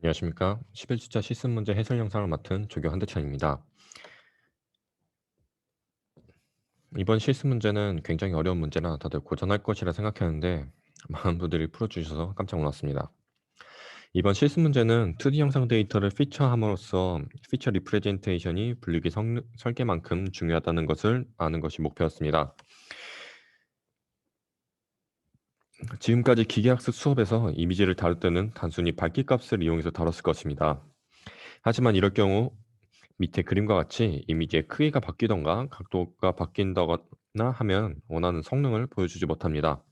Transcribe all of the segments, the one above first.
안녕하십니까. 11주차 실습 문제 해설 영상을 맡은 조교 한대찬입니다. 이번 실습 문제는 굉장히 어려운 문제라 다들 고전할 것이라 생각했는데 많은 분들이 풀어주셔서 깜짝 놀랐습니다. 이번 실습 문제는 2D 영상 데이터를 피처함으로써 피처 리프레젠테이션이 분류기 설계만큼 중요하다는 것을 아는 것이 목표였습니다. 지금까지 기계학습 수업에서 이미지를 다룰 때는 단순히 밝기값을 이용해서 다뤘을 것입니다. 하지만 이럴 경우 밑에 그림과 같이 이미지의 크기가 바뀌던가 각도가 바뀐다거나 하면 원하는 성능을 보여주지 못합니다.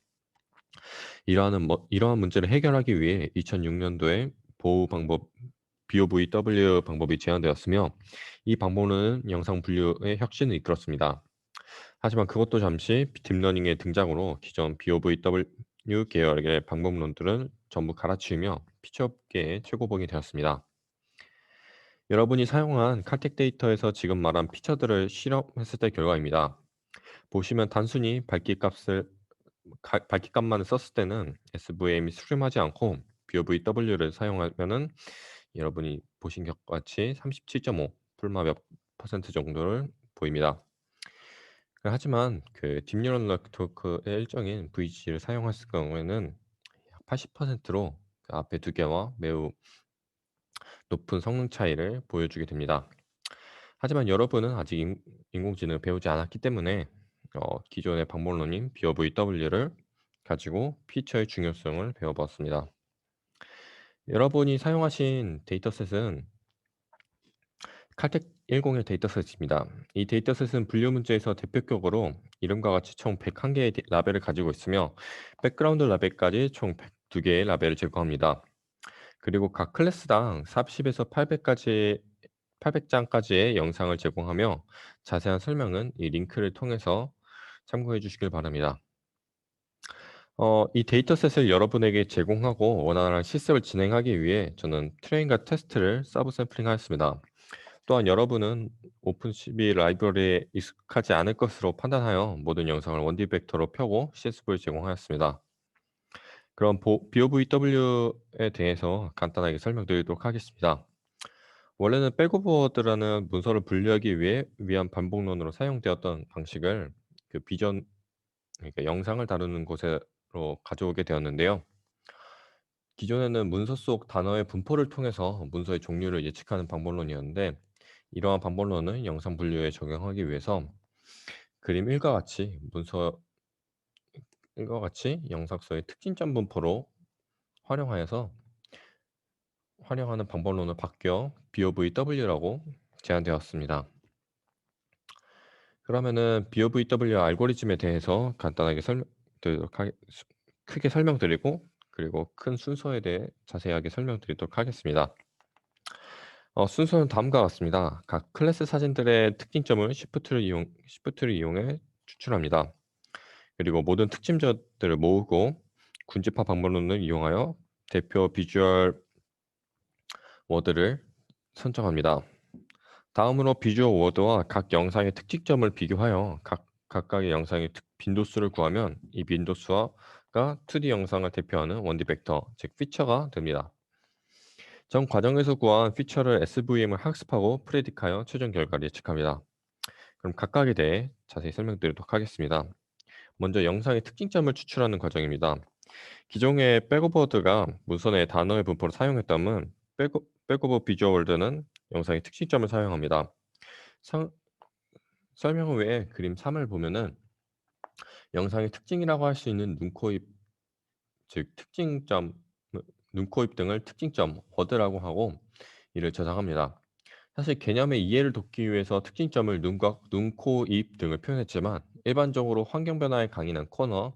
이러한 문제를 해결하기 위해 2006년도에 보호 방법 BOVW 방법이 제안되었으며 이 방법은 영상 분류의 혁신을 이끌었습니다. 하지만 그것도 잠시 딥러닝의 등장으로 기존 BOVW 계열의 방법론들은 전부 갈아치우며 피처업계의 최고봉이 되었습니다. 여러분이 사용한 칼텍 데이터에서 지금 말한 피처들을 실험했을 때 결과입니다. 보시면 단순히 밝기값만을 썼을 때는 SVM이 수렴하지 않고 BOVW를 사용하면은 여러분이 보신 것과 같이 37.5 풀마 몇 퍼센트 정도를 보입니다. 하지만 그 딥뉴럴 네트워크의 일정인 VG를 사용했을 경우에는 약 80%로 그 앞에 두 개와 매우 높은 성능 차이를 보여주게 됩니다. 하지만 여러분은 아직 인공지능을 배우지 않았기 때문에 기존의 방법론인 BOVW를 가지고 피처의 중요성을 배워보았습니다. 여러분이 사용하신 데이터셋은 칼텍 101 데이터셋입니다. 이 데이터셋은 분류 문제에서 대표격으로 이름과 같이 총 101개의 라벨을 가지고 있으며 백그라운드 라벨까지 총 102개의 라벨을 제공합니다. 그리고 각 클래스당 40에서 800장까지의 영상을 제공하며 자세한 설명은 이 링크를 통해서 참고해 주시길 바랍니다. 이 데이터셋을 여러분에게 제공하고 원활한 실습을 진행하기 위해 저는 트레인과 테스트를 서브 샘플링하였습니다. 또한 여러분은 오픈CV 라이브러리에 익숙하지 않을 것으로 판단하여 모든 영상을 원디 벡터로 펴고 실습을 제공하였습니다. 그럼 BOVW에 대해서 간단하게 설명드리도록 하겠습니다. 원래는 백오버워드라는 문서를 분류하기 위한 반복론으로 사용되었던 방식을 그 비전 그러니까 영상을 다루는 곳으로 가져오게 되었는데요. 기존에는 문서 속 단어의 분포를 통해서 문서의 종류를 예측하는 방법론이었는데 이러한 방법론은 영상 분류에 적용하기 위해서 그림 1과 같이 문서 1과 같이 영상서의 특징점 분포로 활용하여서 활용하는 방법론을 바뀌어 BOVW라고 제안되었습니다. 그러면은 BOVW 알고리즘에 대해서 간단하게 크게 설명드리고 그리고 큰 순서에 대해 자세하게 설명드리도록 하겠습니다. 순서는 다음과 같습니다. 각 클래스 사진들의 특징점을 시프트를 이용해 추출합니다. 그리고 모든 특징자들을 모으고 군집합 방법론을 이용하여 대표 비주얼 워드를 선정합니다. 다음으로 비주얼 워드와 각 영상의 특징점을 비교하여 각각의 영상의 빈도수를 구하면 이 빈도수가 2D 영상을 대표하는 원디 벡터, 즉 피처가 됩니다. 전 과정에서 구한 피처를 SVM을 학습하고 프레딕하여 최종 결과를 예측합니다. 그럼 각각에 대해 자세히 설명드리도록 하겠습니다. 먼저 영상의 특징점을 추출하는 과정입니다. 기존의 백오버드가 문서 내 단어의 분포를 사용했다면 백오버 비주얼 월드는 영상의 특징점을 사용합니다. 상- 설명 외에 그림 3을 보면은 영상의 특징이라고 할 수 있는 눈, 코, 입, 즉 특징점, 눈, 코, 입 등을 특징점, 워드라고 하고 이를 저장합니다. 사실 개념의 이해를 돕기 위해서 특징점을 눈, 코, 입 등을 표현했지만 일반적으로 환경 변화에 강인한 코너,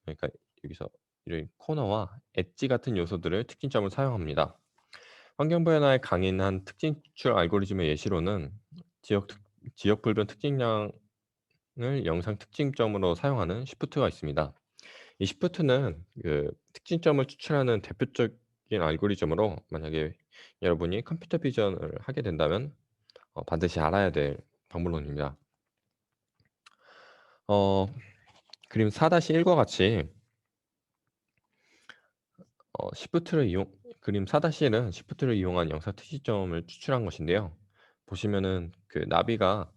그러니까 여기서 이런 코너와 엣지 같은 요소들을 특징점을 사용합니다. 환경 변화에 강인한 특징 추출 알고리즘의 예시로는 지역 지역 불변 특징량을 영상 특징점으로 사용하는 시프트가 있습니다. 이 시프트는 그 특징점을 추출하는 대표적인 알고리즘으로 만약에 여러분이 컴퓨터 비전을 하게 된다면 반드시 알아야 될 방법론입니다. 어 그림 4-1과 같이 시프트를 그림 4-1은 시프트를 이용한 영상 특징점을 추출한 것인데요. 보시면은 그 나비가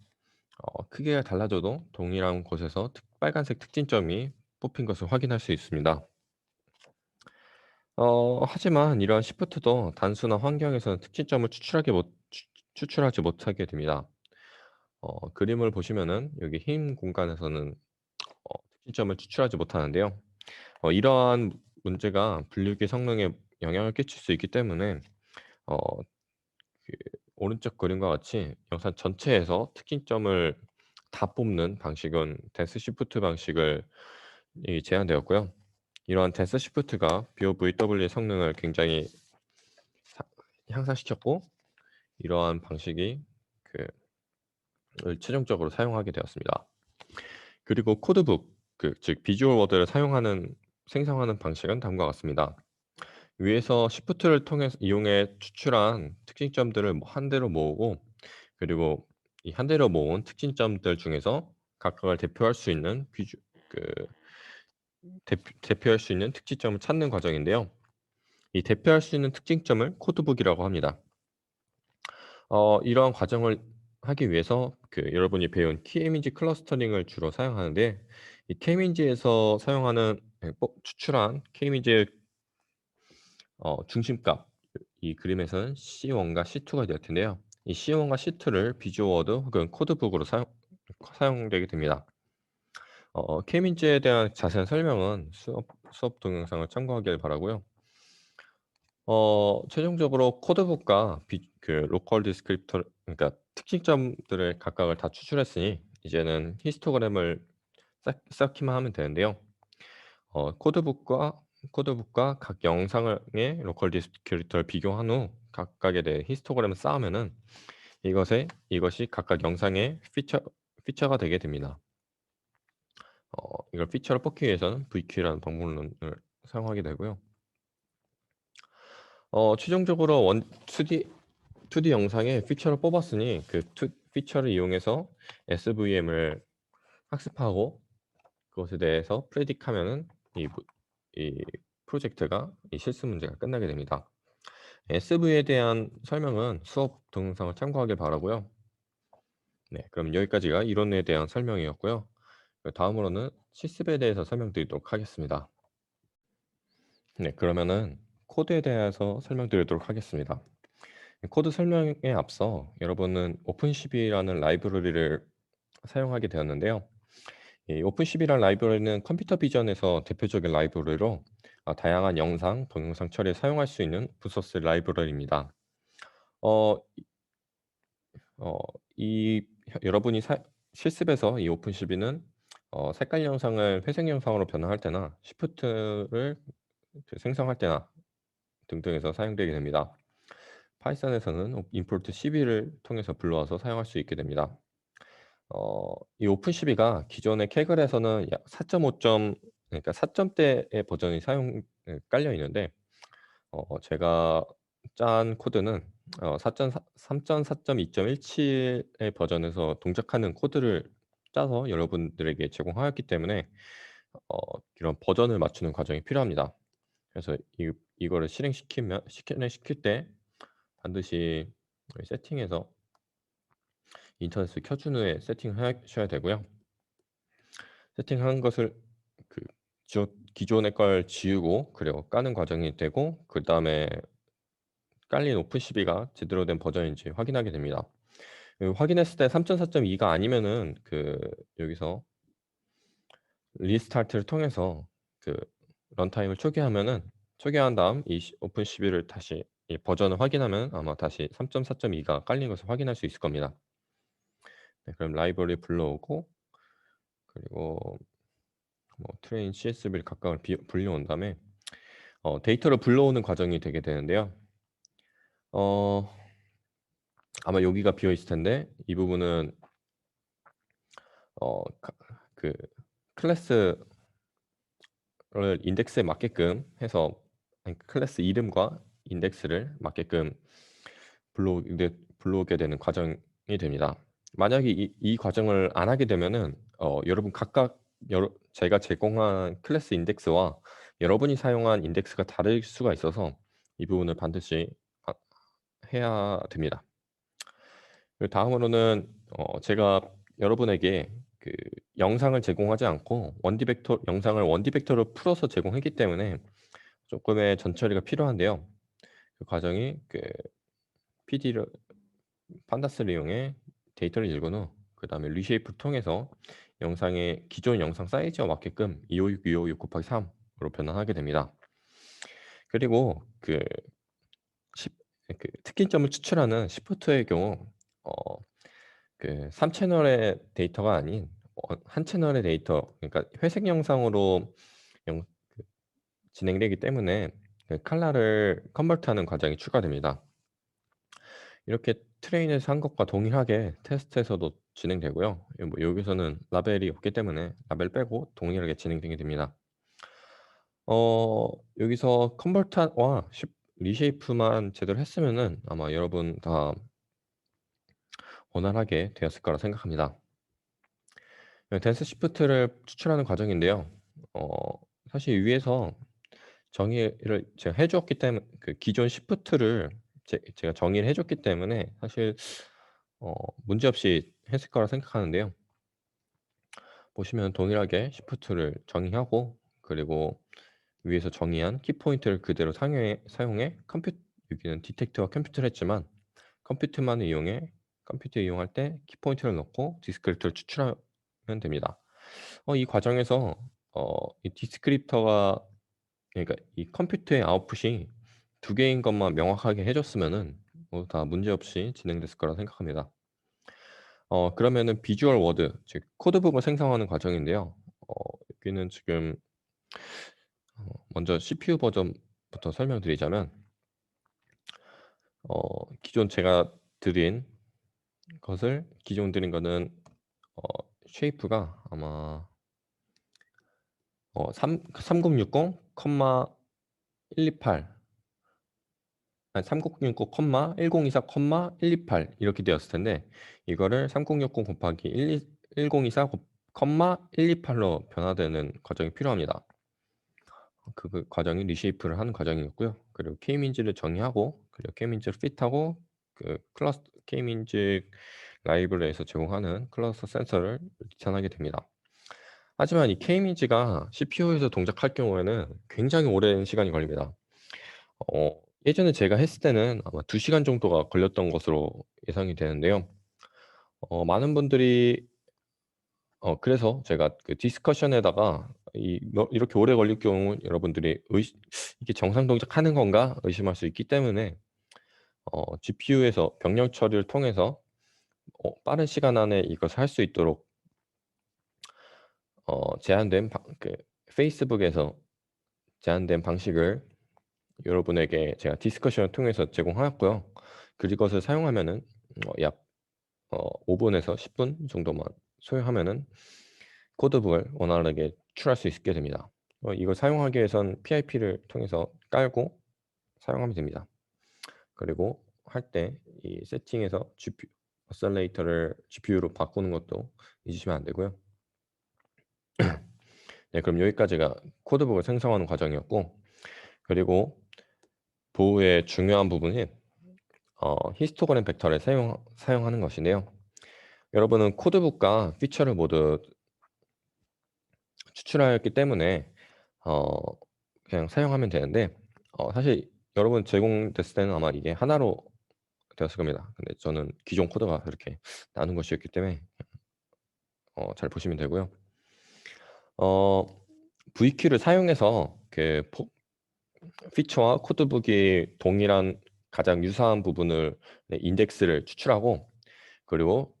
크기가 달라져도 동일한 곳에서 빨간색 특징점이 뽑힌 것을 확인할 수 있습니다. 하지만 이러한 시프트도 단순한 환경에서는 특징점을 추출하지 못하게 됩니다. 그림을 보시면은 여기 흰 공간에서는 특징점을 추출하지 못하는데요. 이러한 문제가 분류기 성능에 영향을 끼칠 수 있기 때문에 어 그 오른쪽 그림과 같이 영상 전체에서 특징점을 다 뽑는 방식은 댄스 시프트 방식을 이 제한되었고요. 이러한 댄스 시프트가 BOVW의 성능을 굉장히 사 향상시켰고, 이러한 방식이 그 을 최종적으로 사용하게 되었습니다. 그리고 코드북 즉 비주얼 워드를 생성하는 방식은 다음과 같습니다. 위에서 시프트를 이용해 추출한 특징점들을 한 대로 모으고, 그리고 이 한 대로 모은 특징점들 중에서 각각을 대표할 수 있는 그 대표할 수 있는 특징점을 찾는 과정인데요. 이 대표할 수 있는 특징점을 코드북이라고 합니다. 이러한 과정을 하기 위해서 여러분이 배운 K-이미지 클러스터링을 주로 사용하는데, 이 K-이미지에서 사용하는 추출한 K-이미지의 중심값, 이 그림에서는 C1과 C2가 되을 텐데요. 이 C1과 C2를 비주얼 워드 혹은 코드북으로 사용되게 됩니다. K-이미지에 대한 자세한 설명은 수업 동영상을 참고하길 바라고요. 최종적으로 코드북과 로컬 디스크립터, 그러니까 특징점들을 각각을 다 추출했으니 이제는 히스토그램을 쌓기만 하면 되는데요. 코드북과 각 영상의 로컬 디스크립터를 비교한 후 각각에 대해 히스토그램을 쌓으면은 이것이 각각 영상의 피처가 되게 됩니다. 이걸 피처로 뽑기 위해서는 VQ라는 방법론을 사용하게 되고요. 최종적으로 2D 영상의 피처를 뽑았으니 피처를 이용해서 SVM을 학습하고 그것에 대해서 프레딕하면은 이 프로젝트가 이 실습 문제가 끝나게 됩니다. SV에 대한 설명은 수업 동영상을 참고하길 바라고요. 네, 그럼 여기까지가 이론에 대한 설명이었고요. 다음으로는 실습에 대해서 설명드리도록 하겠습니다. 네, 그러면은 코드에 대해서 설명드리도록 하겠습니다. 코드 설명에 앞서 여러분은 오픈CV라는 라이브러리를 사용하게 되었는데요. 이 오픈CV라는 라이브러리는 컴퓨터 비전에서 대표적인 라이브러리로 다양한 영상, 동영상 처리에 사용할 수 있는 오픈소스 라이브러리입니다. 어, 어, 여러분이 실습에서 이 오픈CV는 색깔 영상을 회색 영상으로 변환할 때나 시프트를 생성할 때나 등등에서 사용되게 됩니다. 파이썬에서는 import cv를 통해서 불러와서 사용할 수 있게 됩니다. 이 오픈CV가 기존의 캐글에서는 약 4.5점, 그러니까 4점대의 버전이 깔려 있는데, 제가 짠 코드는 3.4.2.17의 버전에서 동작하는 코드를 짜서 여러분들에게 제공하였기 때문에 이런 버전을 맞추는 과정이 필요합니다. 그래서 이거를 실행시킬 때 반드시 세팅에서 인터넷을 켜준 후에 세팅하셔야 되고요. 세팅한 것을 그 기존의 걸 지우고 그리고 까는 과정이 되고, 그다음에 깔린 오픈CV가 제대로 된 버전인지 확인하게 됩니다. 확인했을 때 3.4.2가 아니면은 여기서 리스타트를 통해서 런타임을 초기화한 다음 이 오픈CV를 다시 이 버전을 확인하면 아마 다시 3.4.2가 깔린 것을 확인할 수 있을 겁니다. 네, 그럼 라이브러리 불러오고, 그리고 트레인 CSV를 각각을 불려온 다음에 데이터를 불러오는 과정이 되게 되는데요. 어 아마 여기가 비어 있을 텐데, 이 부분은 어 카 그 클래스를 인덱스에 맞게끔 해서, 아니 클래스 이름과 인덱스를 맞게끔 불러오게 되는 과정이 됩니다. 만약에 이 과정을 안 하게 되면은 여러분 각각 제가 제공한 클래스 인덱스와 여러분이 사용한 인덱스가 다를 수가 있어서 이 부분을 반드시 아 해야 됩니다. 그리고 다음으로는 제가 여러분에게 그 영상을 제공하지 않고 원디벡터 영상을 원디벡터로 풀어서 제공했기 때문에 쪼끔의 전처리가 필요한데요. 그 과정이 PD를 판다스를 이용해 데이터를 읽은 후 그다음에 리쉐이프를 통해서 영상의 기존 영상 사이즈와 맞게끔 256, 256 곱하기 3 으로 변환하게 됩니다. 그리고 십 특징점을 추출하는 시프트의 경우 어 3 채널의 데이터가 아닌 한 채널의 데이터, 그러니까 회색 영상으로 영 그 진행되기 때문에 컬러를 컨버트하는 과정이 추가됩니다. 이렇게 트레인에서 한 것과 동일하게 테스트에서도 진행되고요. 여기서는 라벨이 없기 때문에 라벨 빼고 동일하게 진행되게 됩니다. 여기서 컨버터와 리쉐이프만 제대로 했으면은 아마 여러분 다 원활하게 되었을 거라 생각합니다. 댄스 시프트를 추출하는 과정인데요. 어 사실 위에서 정의를 제가 해 주었기 때문 기존 시프트를 제가 정의를 해 줬기 때문에 사실 문제없이 했을 거라 생각하는데요. 보시면 동일하게 시프트를 정의하고 그리고 위에서 정의한 키포인트를 그대로 사용해 여기는 디텍트와 컴퓨트를 했지만 컴퓨트만을 이용해 컴퓨터 이용할 때 키포인트를 넣고 디스크립터를 추출하면 됩니다. 이 과정에서 이 디스크립터가, 그러니까 이 컴퓨터의 아웃풋이 두 개인 것만 명확하게 해 줬으면은 다 문제없이 진행됐을 거라 생각합니다. 그러면은 비주얼 워드, 즉 코드북을 생성하는 과정인데요. 어 여기는 지금 먼저 CPU 버전부터 설명드리자면 기존 제가 드린 기존 드린 거는 어 쉐이프가 아마 3060, 128, 아니 3060, 1024, 128 이렇게 되었을 텐데 이거를 3060 곱하기 1024 128로 변화되는 과정이 필요합니다. 그 과정이 리쉐이프를 하는 과정이었고요. 그리고 K민즈를 정의하고 그리고 K민즈를 핏하고 클러스터 K민즈 라이브러리에서 제공하는 클러스터 센서를 리턴하게 됩니다. 하지만 이 K민즈가 CPU에서 동작할 경우에는 굉장히 오랜 시간이 걸립니다. 예전에 제가 했을 때는 아마 2 시간 정도가 걸렸던 것으로 예상이 되는데요. 많은 분들이 그래서 제가 디스커션에다가 이렇게 오래 걸릴 경우 여러분들이 '이게 정상 동작하는 건가?' 의심할 수 있기 때문에 GPU에서 병력 처리를 통해서 빠른 시간 안에 이것을 할 수 있도록 제한된 페이스북에서 제한된 방식을 여러분에게 제가 디스커션을 통해서 제공하였고요. 그것을 사용하면은 약 5 분에서 10분 정도만 소요하면은 코드북을 원활하게 추출할 수 있게 됩니다. 이걸 사용하기 위해선 PIP를 통해서 깔고 사용하면 됩니다. 그리고 할 때 이 세팅에서 GPU 어셀레이터를 GPU로 바꾸는 것도 잊으시면 안 되고요. 네, 그럼 여기까지가 코드북을 생성하는 과정이었고, 그리고 보호의 중요한 부분인 히스토그램 벡터를 사용하는 것인데요. 여러분은 코드북과 피처를 모두 추출하였기 때문에 어 그냥 사용하면 되는데 사실 여러분 제공됐을 때는 아마 이게 하나로 되었을 겁니다. 근데 저는 기존 코드가 이렇게 나눈 것이었기 때문에 잘 보시면 되고요. 어 V키를 사용해서 피처와 코드북이 동일한 가장 유사한 부분을 인덱스를 추출하고 그리고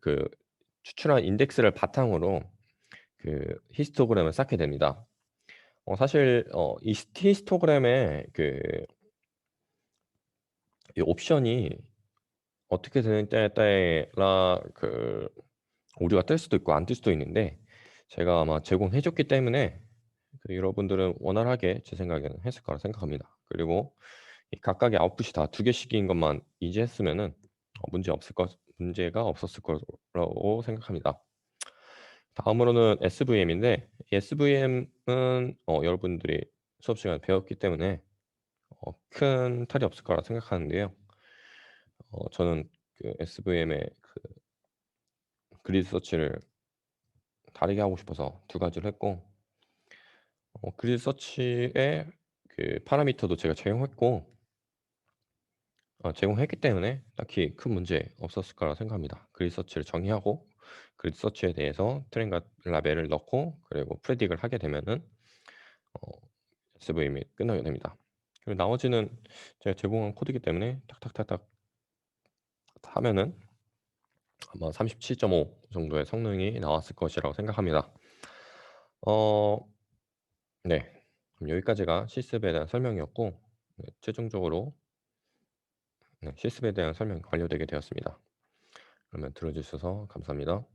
추출한 인덱스를 바탕으로 히스토그램을 쌓게 됩니다. 사실 이 히스토그램의 이 옵션이 어떻게 되느냐에 따라 오류가 뜰 수도 있고 안 뜰 수도 있는데 제가 아마 제공해 줬기 때문에 여러분들은 원활하게 제 생각에는 했을 거라 생각합니다. 그리고 이 각각의 아웃풋이 다 2 개씩인 것만 인지했으면은 문제가 없었을 거라고 생각합니다. 다음으로는 SVM인데 이 SVM은 여러분들이 수업 시간에 배웠기 때문에 큰 탈이 없을 거라 생각하는데요. 저는 그 SVM의 그 그리드 서치를 다르게 하고 싶어서 두 가지를 했고, 그리드 서치의 그 파라미터도 제가 제공했고, 제공했기 때문에 딱히 큰 문제 없었을 거라 생각합니다. 그리드 서치를 정의하고 그리드 서치에 대해서 트렌과 라벨을 넣고 그리고 프레딕을 하게 되면은 어 SVM이 끝나게 됩니다. 그리고 나머지는 제가 제공한 코드이기 때문에 탁탁탁탁 하면은 아마 37.5 정도의 성능이 나왔을 것이라고 생각합니다. 어 네. 그럼 여기까지가 실습에 대한 설명이었고, 최종적으로 실습에 대한 설명이 완료되게 되었습니다. 그러면 들어 주셔서 감사합니다.